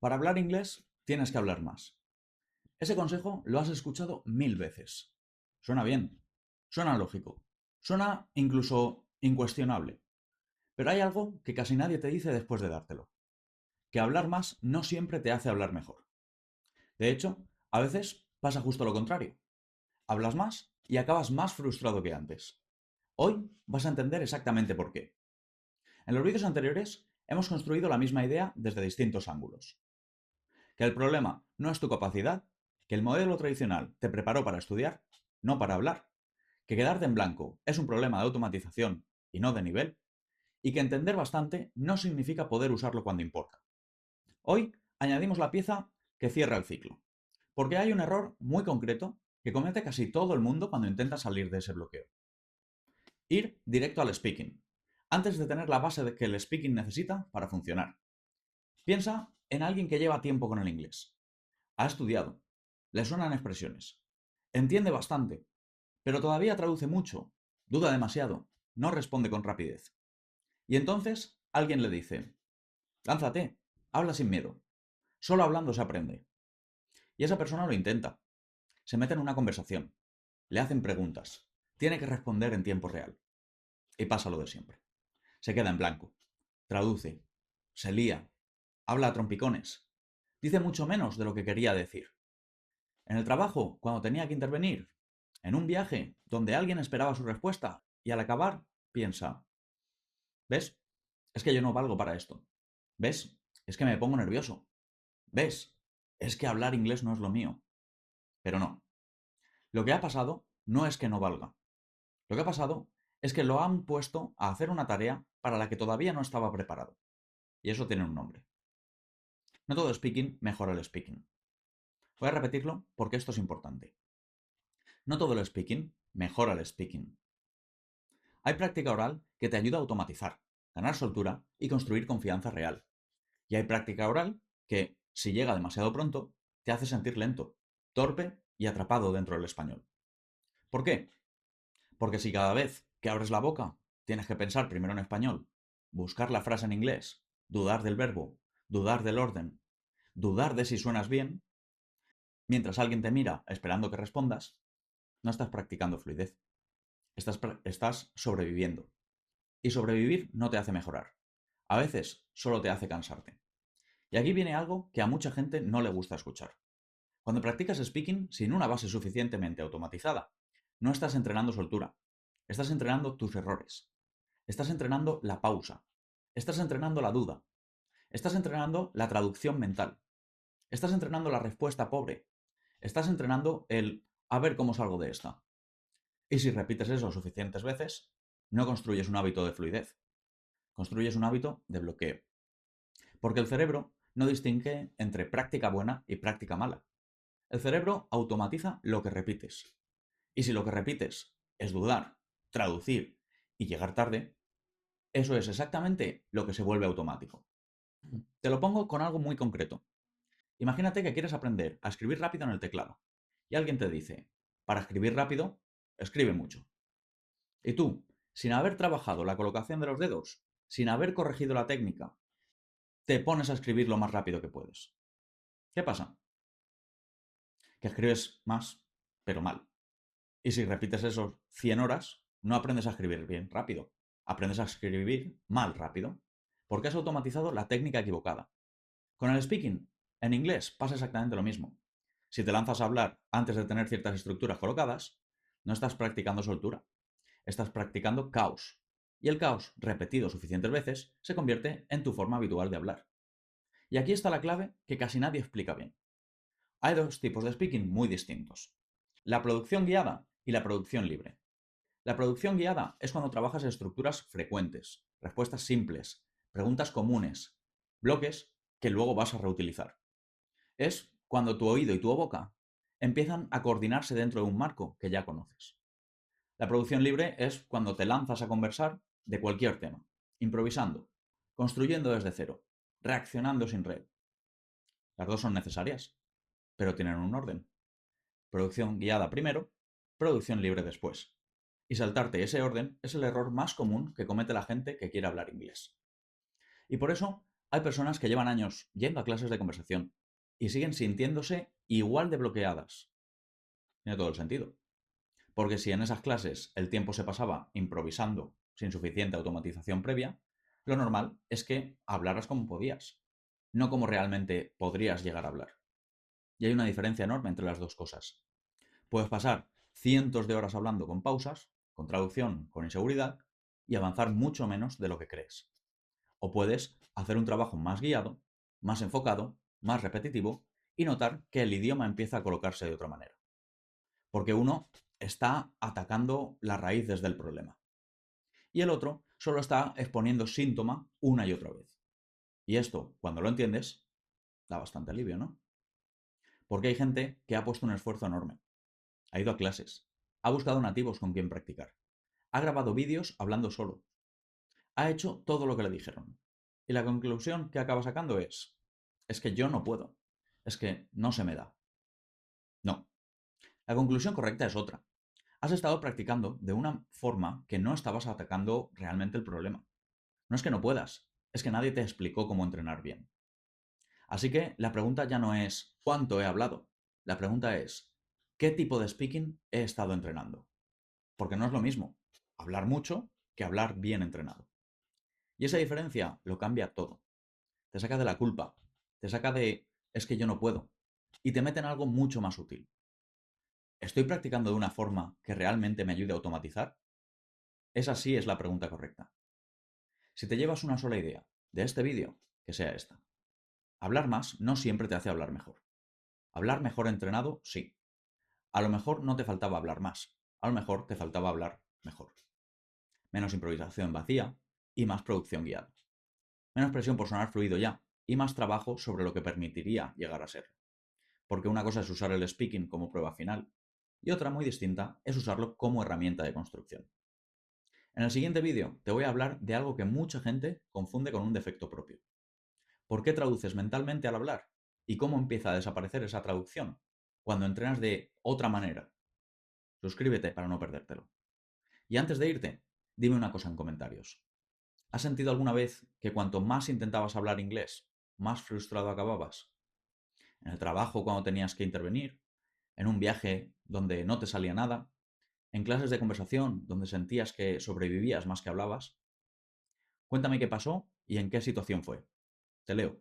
Para hablar inglés tienes que hablar más. Ese consejo lo has escuchado 1000 veces. Suena bien, suena lógico, suena incluso incuestionable. Pero hay algo que casi nadie te dice después de dártelo. Que hablar más no siempre te hace hablar mejor. De hecho, a veces pasa justo lo contrario. Hablas más y acabas más frustrado que antes. Hoy vas a entender exactamente por qué. En los vídeos anteriores hemos construido la misma idea desde distintos ángulos. Que el problema no es tu capacidad, que el modelo tradicional te preparó para estudiar, no para hablar, que quedarte en blanco es un problema de automatización y no de nivel, y que entender bastante no significa poder usarlo cuando importa. Hoy añadimos la pieza que cierra el ciclo, porque hay un error muy concreto que comete casi todo el mundo cuando intenta salir de ese bloqueo. Ir directo al speaking, antes de tener la base de que el speaking necesita para funcionar. Piensa en alguien que lleva tiempo con el inglés. Ha estudiado, le suenan expresiones, entiende bastante, pero todavía traduce mucho, duda demasiado, no responde con rapidez. Y entonces alguien le dice, lánzate, habla sin miedo, solo hablando se aprende. Y esa persona lo intenta, se mete en una conversación, le hacen preguntas, tiene que responder en tiempo real. Y pasa lo de siempre. Se queda en blanco, traduce, se lía, habla a trompicones, dice mucho menos de lo que quería decir. En el trabajo, cuando tenía que intervenir. En un viaje, donde alguien esperaba su respuesta y al acabar piensa, ¿ves? Es que yo no valgo para esto. ¿Ves? Es que me pongo nervioso. ¿Ves? Es que hablar inglés no es lo mío. Pero no. Lo que ha pasado no es que no valga. Lo que ha pasado es que lo han puesto a hacer una tarea para la que todavía no estaba preparado. Y eso tiene un nombre. No todo speaking mejora el speaking. Voy a repetirlo porque esto es importante. No todo el speaking mejora el speaking. Hay práctica oral que te ayuda a automatizar, ganar soltura y construir confianza real. Y hay práctica oral que, si llega demasiado pronto, te hace sentir lento, torpe y atrapado dentro del español. ¿Por qué? Porque si cada vez que abres la boca tienes que pensar primero en español, buscar la frase en inglés, dudar del verbo, dudar del orden, dudar de si suenas bien, mientras alguien te mira esperando que respondas, no estás practicando fluidez. Estás sobreviviendo. Y sobrevivir no te hace mejorar. A veces solo te hace cansarte. Y aquí viene algo que a mucha gente no le gusta escuchar. Cuando practicas speaking sin una base suficientemente automatizada, no estás entrenando soltura. Estás entrenando tus errores. Estás entrenando la pausa. Estás entrenando la duda. Estás entrenando la traducción mental. Estás entrenando la respuesta pobre. Estás entrenando el a ver cómo salgo de esta. Y si repites eso suficientes veces, no construyes un hábito de fluidez. Construyes un hábito de bloqueo. Porque el cerebro no distingue entre práctica buena y práctica mala. El cerebro automatiza lo que repites. Y si lo que repites es dudar, traducir y llegar tarde, eso es exactamente lo que se vuelve automático. Te lo pongo con algo muy concreto. Imagínate que quieres aprender a escribir rápido en el teclado. Y alguien te dice, para escribir rápido, escribe mucho. Y tú, sin haber trabajado la colocación de los dedos, sin haber corregido la técnica, te pones a escribir lo más rápido que puedes. ¿Qué pasa? Que escribes más, pero mal. Y si repites esos 100 horas, no aprendes a escribir bien rápido. Aprendes a escribir mal rápido. Porque has automatizado la técnica equivocada. Con el speaking, en inglés, pasa exactamente lo mismo. Si te lanzas a hablar antes de tener ciertas estructuras colocadas, no estás practicando soltura. Estás practicando caos. Y el caos, repetido suficientes veces, se convierte en tu forma habitual de hablar. Y aquí está la clave que casi nadie explica bien. Hay dos tipos de speaking muy distintos. La producción guiada y la producción libre. La producción guiada es cuando trabajas en estructuras frecuentes, respuestas simples, preguntas comunes, bloques que luego vas a reutilizar. Es cuando tu oído y tu boca empiezan a coordinarse dentro de un marco que ya conoces. La producción libre es cuando te lanzas a conversar de cualquier tema, improvisando, construyendo desde cero, reaccionando sin red. Las dos son necesarias, pero tienen un orden. Producción guiada primero, producción libre después. Y saltarte ese orden es el error más común que comete la gente que quiere hablar inglés. Y por eso Hay personas que llevan años yendo a clases de conversación y siguen sintiéndose igual de bloqueadas. Tiene todo el sentido. Porque si en esas clases el tiempo se pasaba improvisando sin suficiente automatización previa, lo normal es que hablaras como podías, no como realmente podrías llegar a hablar. Y hay una diferencia enorme entre las dos cosas. Puedes pasar cientos de horas hablando con pausas, con traducción, con inseguridad, y avanzar mucho menos de lo que crees. O puedes hacer un trabajo más guiado, más enfocado, más repetitivo, y notar que el idioma empieza a colocarse de otra manera. Porque uno está atacando las raíces del problema. Y el otro solo está exponiendo síntoma una y otra vez. Y esto, cuando lo entiendes, da bastante alivio, ¿no? Porque hay gente que ha puesto un esfuerzo enorme. Ha ido a clases, ha buscado nativos con quien practicar, ha grabado vídeos hablando solo, ha hecho todo lo que le dijeron. Y la conclusión que acaba sacando es que yo no puedo, es que no se me da. No, la conclusión correcta es otra. Has estado practicando de una forma que no estabas atacando realmente el problema. No es que no puedas, es que nadie te explicó cómo entrenar bien. Así que la pregunta ya no es ¿cuánto he hablado? La pregunta es ¿qué tipo de speaking he estado entrenando? Porque no es lo mismo hablar mucho que hablar bien entrenado. Y esa diferencia lo cambia todo. Te saca de la culpa, te saca de es que yo no puedo y te mete en algo mucho más útil. ¿Estoy practicando de una forma que realmente me ayude a automatizar? Esa sí es la pregunta correcta. Si te llevas una sola idea de este vídeo, que sea esta. Hablar más no siempre te hace hablar mejor. Hablar mejor entrenado, sí. A lo mejor no te faltaba hablar más. A lo mejor te faltaba hablar mejor. Menos improvisación vacía y más producción guiada. Menos presión por sonar fluido ya y más trabajo sobre lo que permitiría llegar a ser. Porque una cosa es usar el speaking como prueba final y otra muy distinta es usarlo como herramienta de construcción. En el siguiente vídeo te voy a hablar de algo que mucha gente confunde con un defecto propio. ¿Por qué traduces mentalmente al hablar? ¿Y cómo empieza a desaparecer esa traducción cuando entrenas de otra manera? Suscríbete para no perdértelo. Y antes de irte, dime una cosa en comentarios. ¿Has sentido alguna vez que cuanto más intentabas hablar inglés, más frustrado acababas? ¿En el trabajo cuando tenías que intervenir? ¿En un viaje donde no te salía nada? ¿En clases de conversación donde sentías que sobrevivías más que hablabas? Cuéntame qué pasó y en qué situación fue. Te leo.